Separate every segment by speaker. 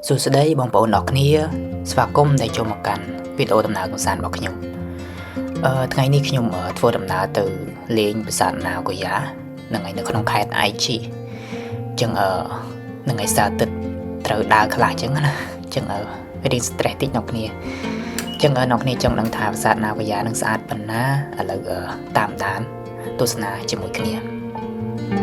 Speaker 1: សួស្តីបងប្អូនអ្នកគ្នាស្វាគមន៍ដែលចូលមកកាន់វីដេអូដំណើរកម្សាន្តរបស់ខ្ញុំថ្ងៃនេះខ្ញុំធ្វើដំណើរទៅលេងប្រាសាទណាហ្គូយ៉ានឹងនៅក្នុងខេត្ត Aichi ចឹងនឹងឯសារទឹកត្រូវដើរខ្លះចឹងណាចឹងរៀង stress តិចអ្នកគ្នាចឹងអ្នកគ្នាចង់ដឹងថាប្រាសាទណាហ្គូយ៉ានឹងស្អាតប៉ុណ្ណាឥឡូវតាមដានទស្សនាជាមួយគ្នា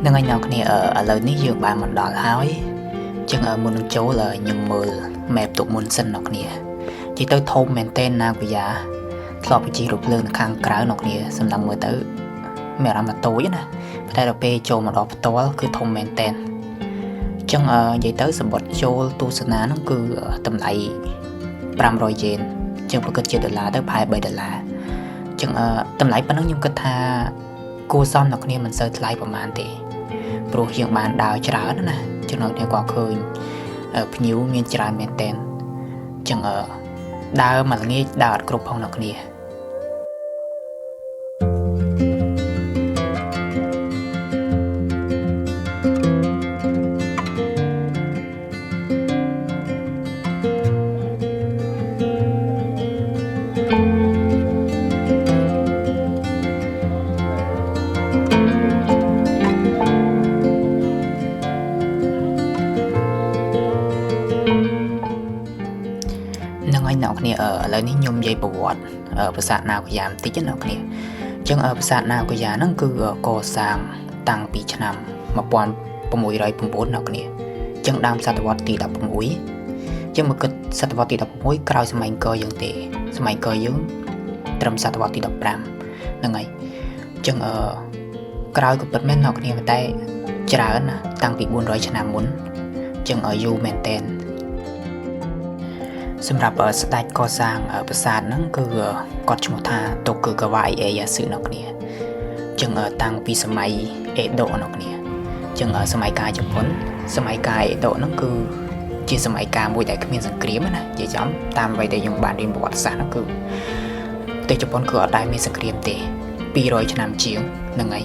Speaker 1: នឹងឲ្យអ្នកគ្នាឥឡូវនេះយើងបានមកដល់ហើយចឹងមុននឹងចូលខ្ញុំមើល map ទុកមុនសិនអ្នកគ្នាជិះទៅធំមែនតើណាហ្គូយ៉ាធ្លាប់ជិះរថភ្លើងនៅខាងក្រៅអ្នកគ្នាសម្លឹងមើលទៅមានអារម្មណ៍ថាតូចណាតែដល់ពេលចូលមកដល់ផ្ទាល់គឺធំមែនតើចឹងនិយាយទៅសម្បត្តិចូលទស្សនាហ្នឹងគឺតម្លៃ500 yen ចឹងបើគិតជាដុល្លារទៅប្រហែល$3ចឹងតម្លៃប៉ុណ្ណឹងខ្ញុំគិតថាគួរសមអ្នកគ្នាមិនសូវថ្លៃប្រហែលទេព្រោះយើងបានដើរច្រើនណាចំណុចនេះក៏ឃើញភ្ញៀវមានច្រើនមែនតើចឹងដើរមួយល្ងាចដើរអត់គ្រប់ផងអ្នកគ្នានឹងឲ្យអ្នកគ្នាឥឡូវនេះខ្ញុំនិយាយប្រវត្តិប្រាសាទណាហ្គូយ៉ាបន្តិចណាអ្នកគ្នាអញ្ចឹងប្រាសាទណាហ្គូយ៉ាហ្នឹងគឺកសាងតាំងពីឆ្នាំ1609អ្នកគ្នាអញ្ចឹងដើមសតវត្សទី16អញ្ចឹងមកគិតសតវត្សទី16ក្រោយសម័យអង្គរយើងទេសម័យអង្គរយើងត្រឹមសតវត្សទី15ហ្នឹងហើយអញ្ចឹងក្រោយក៏ពិតមែនអ្នកគ្នាតែច្រើនណាតាំងពី400ឆ្នាំមុនអញ្ចឹងយូរមែនតើសម្រាប់ស្ដេចកសាងប្រាសាទហ្នឹងគឺគាត់ឈ្មោះថាតូកឺកាវ៉ៃអេយ៉ាស៊ឺអ្នកគ្នាអញ្ចឹងតាំងពីសម័យអេដូអ្នកគ្នាអញ្ចឹងសម័យកាលជប៉ុនសម័យកាលអេដូហ្នឹងគឺជាសម័យកាលមួយដែលគ្មានសង្គ្រាមណានិយាយចំតាមអ្វីដែលខ្ញុំបានរៀនប្រវត្តិសាស្ត្រហ្នឹងគឺប្រទេសជប៉ុនគឺអត់ដែលមានសង្គ្រាមទេ200ឆ្នាំជាងហ្នឹងហើយ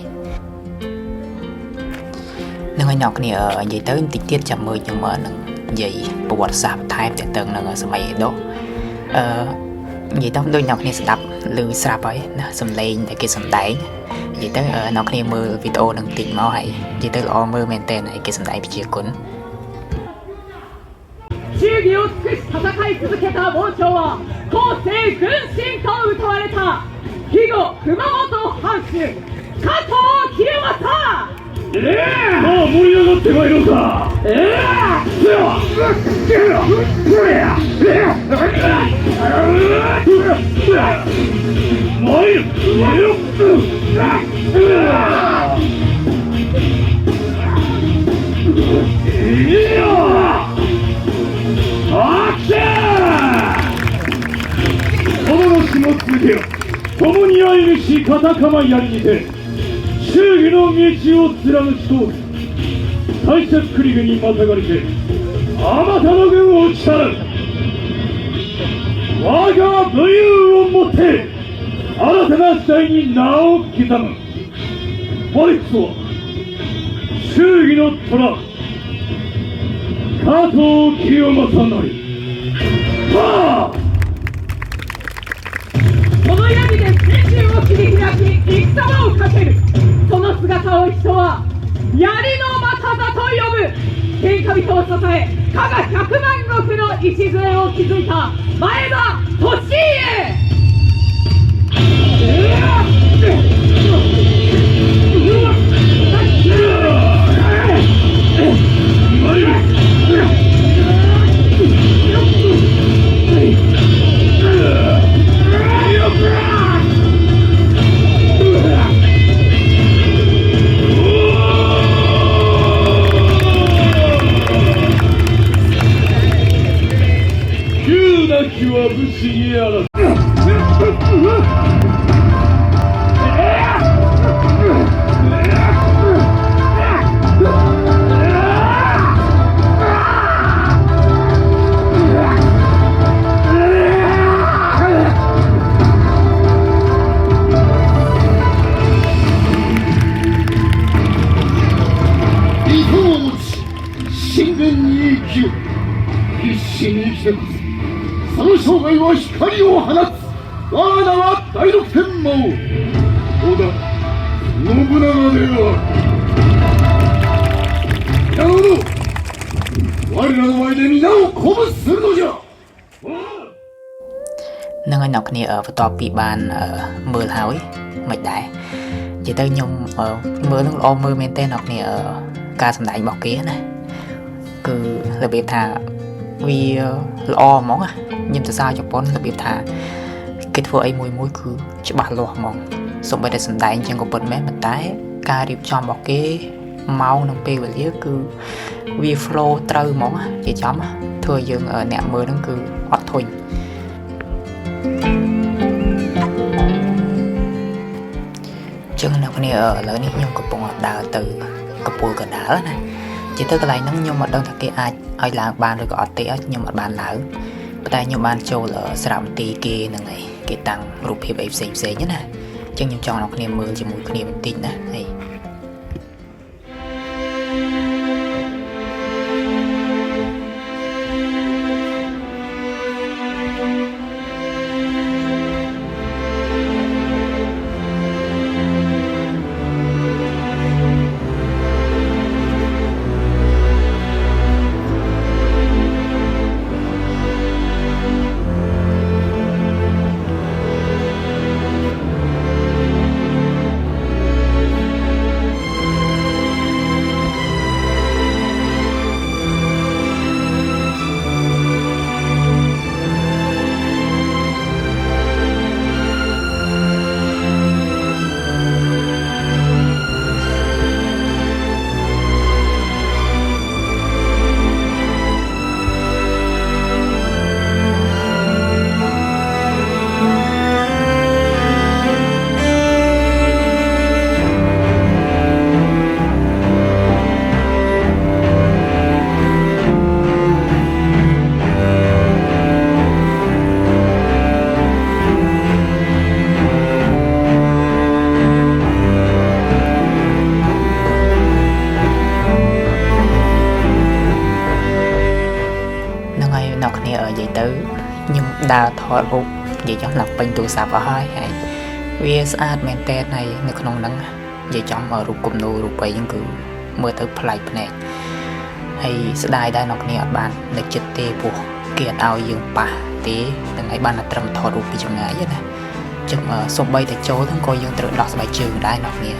Speaker 1: អ្នកគ្នានិយាយទៅបន្តិចទៀតចាំមើលខ្ញុំនឹងនិយាយប្រវត្តិសាស្ត្របន្ថែមទាក់ទងនឹងសម័យអេដូនិយាយទៅដូចអ្នកគ្នាស្ដាប់ឮស្រាប់ហើយណាសំឡេងដែលគេសំដែងនិយាយទៅអ្នកគ្នាមើលវីដេអូនឹងតិចមកហើយនិយាយទៅល្អមើលមែនតើគេសំដែងប្រជាគុណ忠義を尽くし戦い続けた傍聴は後世軍神と謳われた肥後熊本藩主加藤清正盛り上がってまいろうか共に会い主片構やりにて忠義の道を貫き通る大切国々にまたがりてあまたの軍を打ち去る我が武勇をもって新たな時代に名を刻む我こそは忠義の虎加藤清正なりこの闇で戦中を切り開き戦場をかけるその姿を人は槍の又座と呼ぶ天下人を支え
Speaker 2: 加賀百万石の礎を築いた前田利家。
Speaker 3: 急なきは武士にあらず。糸を持ち信玄に生きよ。必死に生きてこそその生涯は光を放つ。我が名は第六天魔王織田信長である。なるほど、我らの前で皆を鼓舞するのじゃ。
Speaker 1: នឹងឲ្យអ្នកគ្នាបន្ទាប់ពីបានមើលហើយមិនដែរនិយាយទៅខ្ញុំមើលនឹងល្អមើលមែនទេអ្នកគ្នាការសម្ដែងរបស់គេណាគឺរបៀបថាវាល្អហ្មងខ្ញុំសរសើរជប៉ុនរបៀបថាគេធ្វើអីមួយគឺច្បាស់លាស់ហ្មងសូម្បីតែសម្ដែងចឹងក៏ពិតមែនប៉ុន្តែការរៀបចំរបស់គេម៉ោងនិងពេលវេលាគឺវា flow ត្រូវហ្មងនិយាយចំធ្វើឲ្យយើងអ្នកមើលហ្នឹងគឺអត់ធុញចឹងអ្នកគ្នាឥឡូវនេះខ្ញុំកំពុងដើរទៅកពូលកណ្ដាលណាជាទៅកន្លែងហ្នឹងខ្ញុំមិនដឹងថាគេអាចឲ្យឡើងបានឬក៏អត់ទេខ្ញុំអត់បានឡើងប៉ុន្តែខ្ញុំបានចូលសារមន្ទីរគេហ្នឹងឯងគេតាំងរូបភាពអីផ្សេងណាចឹងខ្ញុំចង់ឲ្យអ្នកគ្នាមើលជាមួយគ្នាបន្តិចណាហើយ ដើរថតរូបនិយាយចំណាប់ពេញទូរស័ព្ទអស់ហើយវាស្អាតមែនតើហើយនៅក្នុងហ្នឹងនិយាយចំរូបគំនូររូបអីហ្នឹងគឺមើលទៅប្លែកភ្នែកហើយស្ដាយដែរអ្នកគ្នាអត់បាននៅចិត្តទេព្រោះគេអត់ឲ្យយើងប៉ះទេនឹងឲ្យបានតែត្រឹមថតរូបពីចម្ងាយណាចឹងសូម្បីតែចូលហ្នឹងក៏យើងត្រូវដោះស្បែកជើងដែរអ្នកគ្នា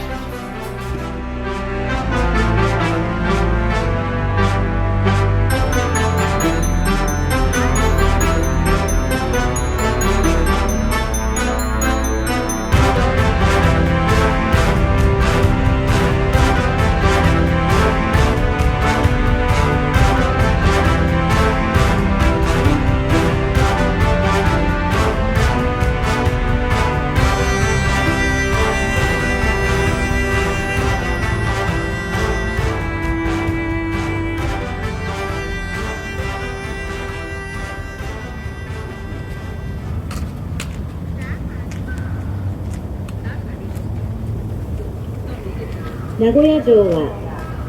Speaker 4: 名古屋城は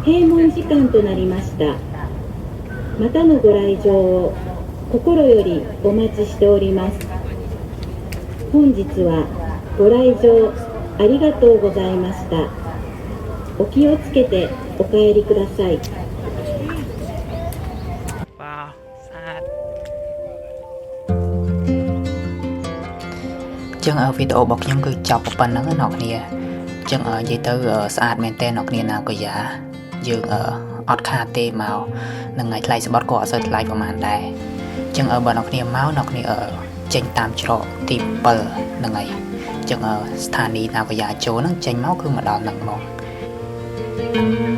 Speaker 4: 閉門時間となりました。またのご来場を心よりお待ちしております。本日はご来場ありがとうございました。お気をつけてお帰りください。
Speaker 1: ប ចឹងវីដេអូរបស់ខ្ញុំគឺចប់ប៉ុណ្ណឹងអ្នកគ្នាចឹងនិយាយទៅស្អាតមែនតើអ្នកគ្នាណាក៏យ៉ាយើងអត់ខាតទេមកនឹងថ្ងៃថ្លៃសបត់ក៏អត់សូវថ្លៃប្រហែលដែរចឹងបើអ្នកគ្នាមកអ្នកគ្នាចេញតាមច្រកទី7ហ្នឹងហើយចឹងស្ថានីយ៍ណាក៏យ៉ាចូលហ្នឹងចេញមកគឺមកដល់ហ្នឹងហ្មង